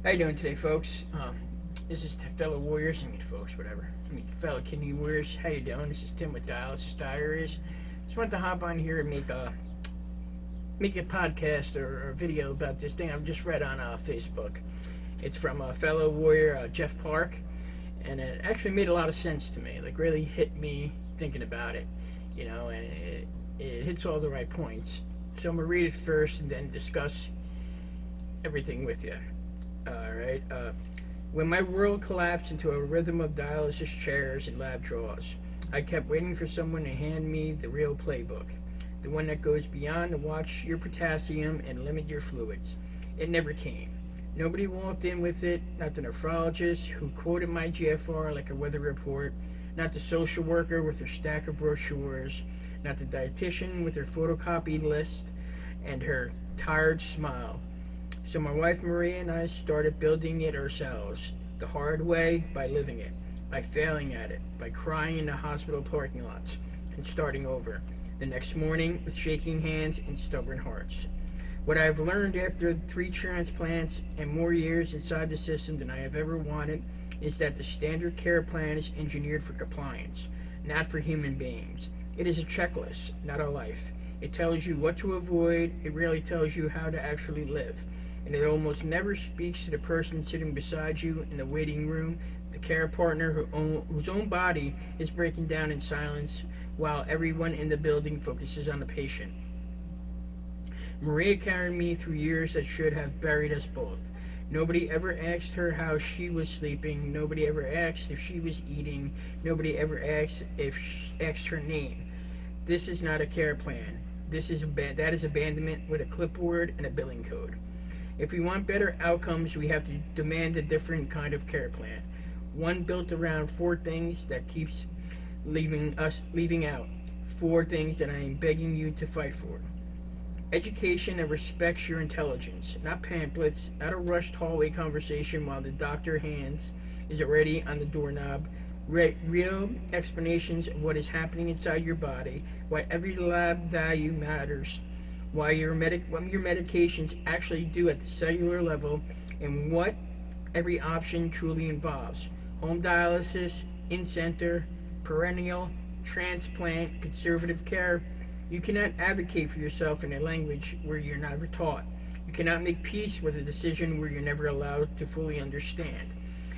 How you doing today, folks? This is fellow warriors. Fellow kidney warriors. How you doing? This is Tim with Dialysis Diaries. Just wanted to hop on here and make a podcast or a video about this thing I've just read on Facebook. It's from a fellow warrior, Jeff Parke, and it actually made a lot of sense to me. Like, really hit me thinking about it, and it hits all the right points. So I'm gonna read it first and then discuss everything with you. Alright, when my world collapsed into a rhythm of dialysis chairs and lab draws, I kept waiting for someone to hand me the real playbook, the one that goes beyond to watch your potassium and limit your fluids. It never came. Nobody walked in with it, not the nephrologist who quoted my GFR like a weather report, not the social worker with her stack of brochures, not the dietitian with her photocopied list and her tired smile. So my wife Maria and I started building it ourselves, the hard way, by living it, by failing at it, by crying in the hospital parking lots, and starting over, the next morning with shaking hands and stubborn hearts. What I have learned after 3 transplants and more years inside the system than I have ever wanted is that the standard care plan is engineered for compliance, not for human beings. It is a checklist, not a life. It tells you what to avoid. It rarely tells you how to actually live. And it almost never speaks to the person sitting beside you in the waiting room, the care partner whose own body is breaking down in silence while everyone in the building focuses on the patient. Maria carried me through years that should have buried us both. Nobody ever asked her how she was sleeping. Nobody ever asked if she was eating. Nobody ever asked her name. This is not a care plan. That is abandonment with a clipboard and a billing code. If we want better outcomes, we have to demand a different kind of care plan. One built around 4 things that keeps leaving out. 4 things that I am begging you to fight for. Education that respects your intelligence, not pamphlets, not a rushed hallway conversation while the doctor hands is already on the doorknob. Real explanations of what is happening inside your body, why every lab value matters, what your medications actually do at the cellular level, and what every option truly involves. Home dialysis, in-center, perennial, transplant, conservative care. You cannot advocate for yourself in a language where you're never taught. You cannot make peace with a decision where you're never allowed to fully understand.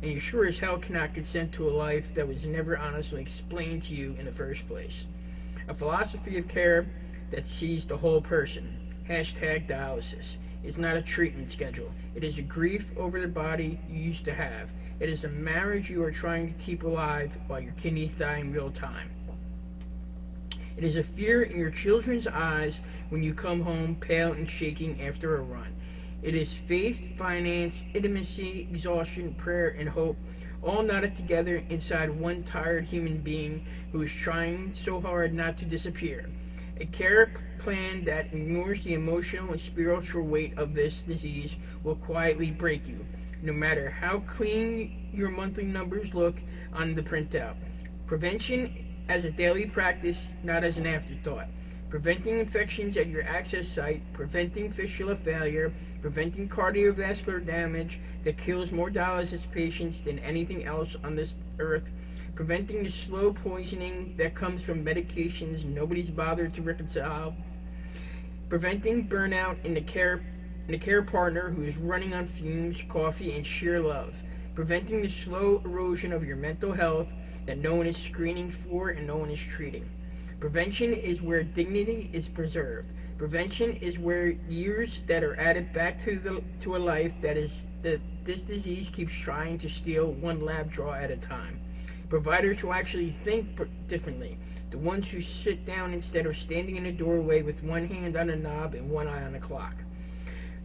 And you sure as hell cannot consent to a life that was never honestly explained to you in the first place. A philosophy of care that sees the whole person. #dialysis. Is not a treatment schedule. It is a grief over the body you used to have. It is a marriage you are trying to keep alive while your kidneys die in real time. It is a fear in your children's eyes when you come home pale and shaking after a run. It is faith, finance, intimacy, exhaustion, prayer, and hope, all knotted together inside one tired human being who is trying so hard not to disappear. A care plan that ignores the emotional and spiritual weight of this disease will quietly break you, no matter how clean your monthly numbers look on the printout. Prevention as a daily practice, not as an afterthought. Preventing infections at your access site, preventing fistula failure, preventing cardiovascular damage that kills more dialysis patients than anything else on this earth, preventing the slow poisoning that comes from medications nobody's bothered to reconcile, preventing burnout in the care partner who is running on fumes, coffee, and sheer love, preventing the slow erosion of your mental health that no one is screening for and no one is treating. Prevention is where dignity is preserved. Prevention is where years that are added back to a life that this disease keeps trying to steal one lab draw at a time. Providers who actually think differently, the ones who sit down instead of standing in a doorway with one hand on a knob and one eye on the clock,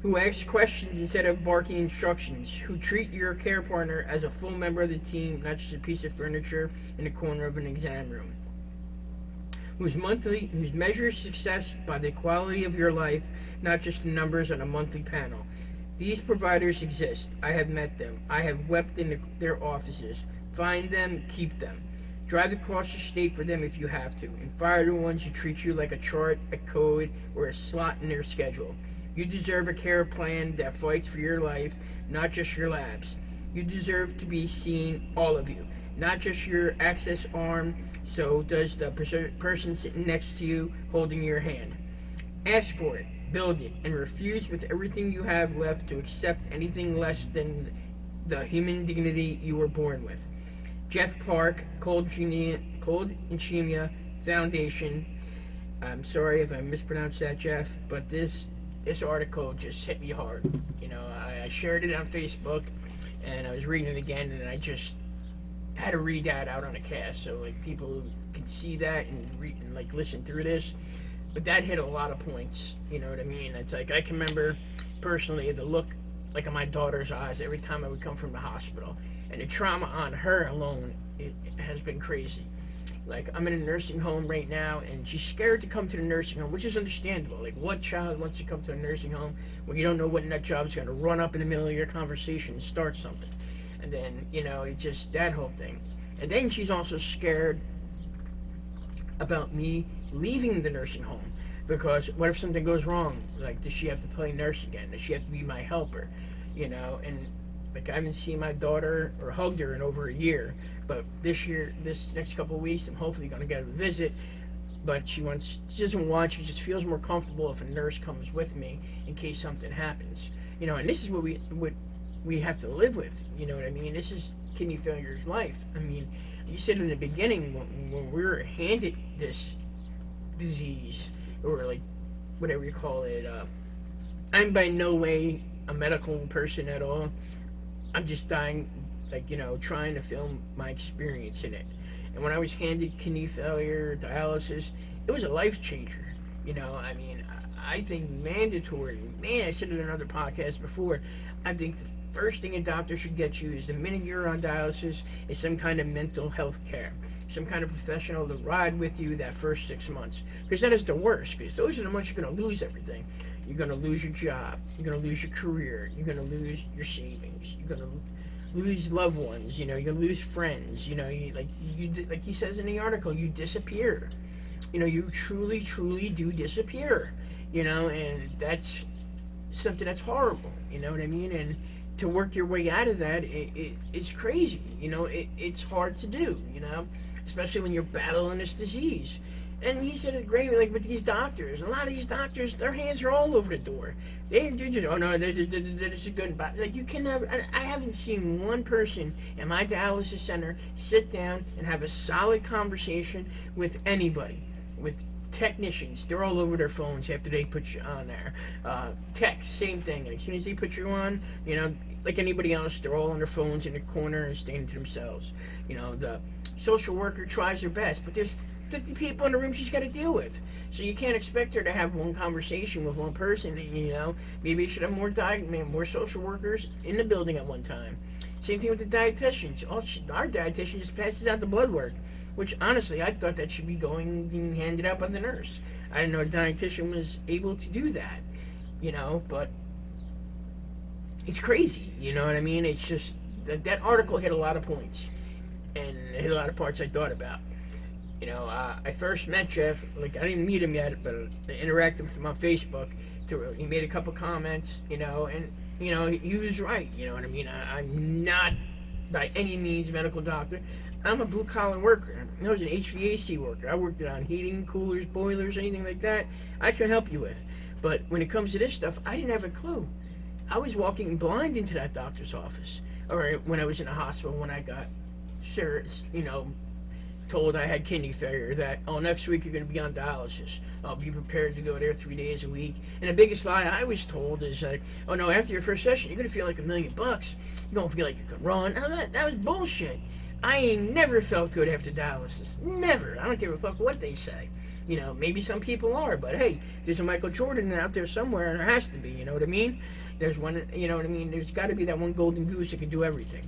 who ask questions instead of barking instructions, who treat your care partner as a full member of the team, not just a piece of furniture in the corner of an exam room, whose measures success by the quality of your life, not just the numbers on a monthly panel. These providers exist. I have met them. I have wept in their offices. Find them, keep them. Drive across the state for them if you have to, and fire the ones who treat you like a chart, a code, or a slot in their schedule. You deserve a care plan that fights for your life, not just your labs. You deserve to be seen, all of you, not just your access arm. So does the person sitting next to you holding your hand. Ask for it, build it, and refuse with everything you have left to accept anything less than the human dignity you were born with. Jeff Parke, Cold Ischemia Foundation. I'm sorry if I mispronounced that, Jeff, but this article just hit me hard. You know, I shared it on Facebook, and I was reading it again, and I just had to read that out on a cast so like people can see that and read and like listen through this. But that hit a lot of points. You know what I mean? It's like I can remember personally the look like in my daughter's eyes every time I would come from the hospital, and the trauma on her alone it has been crazy. Like, I'm in a nursing home right now, and she's scared to come to the nursing home, which is understandable. Like, what child wants to come to a nursing home when you don't know when that job's going to run up in the middle of your conversation and start something? And then, you know, it's just that whole thing. And then she's also scared about me leaving the nursing home, because what if something goes wrong? Like, does she have to play nurse again? Does she have to be my helper? You know, and like, I haven't seen my daughter or hugged her in over a year. But this next couple of weeks, I'm hopefully going to get a visit. But she doesn't want, she just feels more comfortable if a nurse comes with me in case something happens. You know, and this is what we have to live with. You know what I mean? This is kidney failure's life. I mean, you said in the beginning when we were handed this disease, or like whatever you call it, I'm by no way a medical person at all. I'm just dying, like, you know, trying to film my experience in it. And when I was handed kidney failure, dialysis, it was a life changer. You know, I mean, I think mandatory. Man, I said it in another podcast before. I think the first thing a doctor should get you is the minute you're on dialysis is some kind of mental health care. Some kind of professional to ride with you that first 6 months. Because that is the worst. Because those are the months you're going to lose everything. You're going to lose your job. You're going to lose your career. You're going to lose your savings. You're going to lose loved ones. You know, you're going to lose friends. You know, like he says in the article, you disappear. You know, you truly, truly do disappear. You know, and that's something that's horrible. You know what I mean? And to work your way out of that, it's crazy. You know, it's hard to do, you know, especially when you're battling this disease. And he said it great, like with these doctors. A lot of these doctors, their hands are all over the door. They're just, oh no, this is good. Like, you can never, I haven't seen one person in my dialysis center sit down and have a solid conversation with anybody. With technicians, they're all over their phones after they put you on there. Text, same thing. As soon as they put you on, you know, like anybody else, they're all on their phones in the corner and staying to themselves. You know, the social worker tries her best, but there's 50 people in the room she's got to deal with. So you can't expect her to have one conversation with one person. You know, maybe you should have more social workers in the building at one time. Same thing with the dietitians. Our dietitian just passes out the blood work, which honestly I thought that should be being handed out by the nurse. I didn't know a dietitian was able to do that. You know, but it's crazy. You know what I mean? It's just that article hit a lot of points, and it hit a lot of parts I thought about. You know, I first met Jeff, like, I didn't meet him yet, but I interacted with him on Facebook. He made a couple comments, you know, and, you know, he was right, you know what I mean? I'm not, by any means, a medical doctor. I'm a blue-collar worker. I was an HVAC worker. I worked on heating, coolers, boilers, anything like that. I can help you with. But when it comes to this stuff, I didn't have a clue. I was walking blind into that doctor's office, or when I was in the hospital, when I got, you know, told I had kidney failure, that, oh, next week you're going to be on dialysis. I'll be prepared to go there 3 days a week. And the biggest lie I was told is, oh, no, after your first session, you're going to feel like $1 million. You're going to feel like you can run. Now, that was bullshit. I ain't never felt good after dialysis. Never. I don't give a fuck what they say. You know, maybe some people are, but hey, there's a Michael Jordan out there somewhere, and there has to be, you know what I mean? There's one, you know what I mean? There's got to be that one golden goose that can do everything.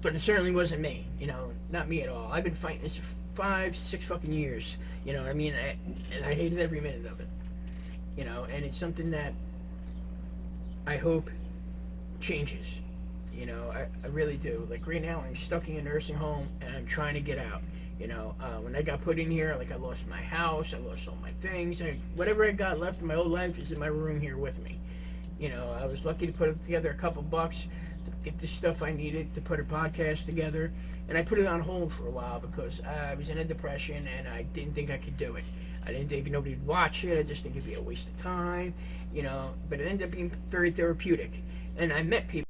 But it certainly wasn't me, you know, not me at all. I've been fighting this for 5, 6 fucking years, you know what I mean? And I hated every minute of it, you know, and it's something that I hope changes, you know, I really do. Like, right now, I'm stuck in a nursing home, and I'm trying to get out, When I got put in here, like I lost my house, I lost all my things. Whatever I got left in my old life is in my room here with me. I was lucky to put together a couple bucks to get the stuff I needed to put a podcast together, and I put it on hold for a while because I was in a depression and I didn't think I could do it. I didn't think nobody would watch it. I just think it'd be a waste of time, but it ended up being very therapeutic, and I met people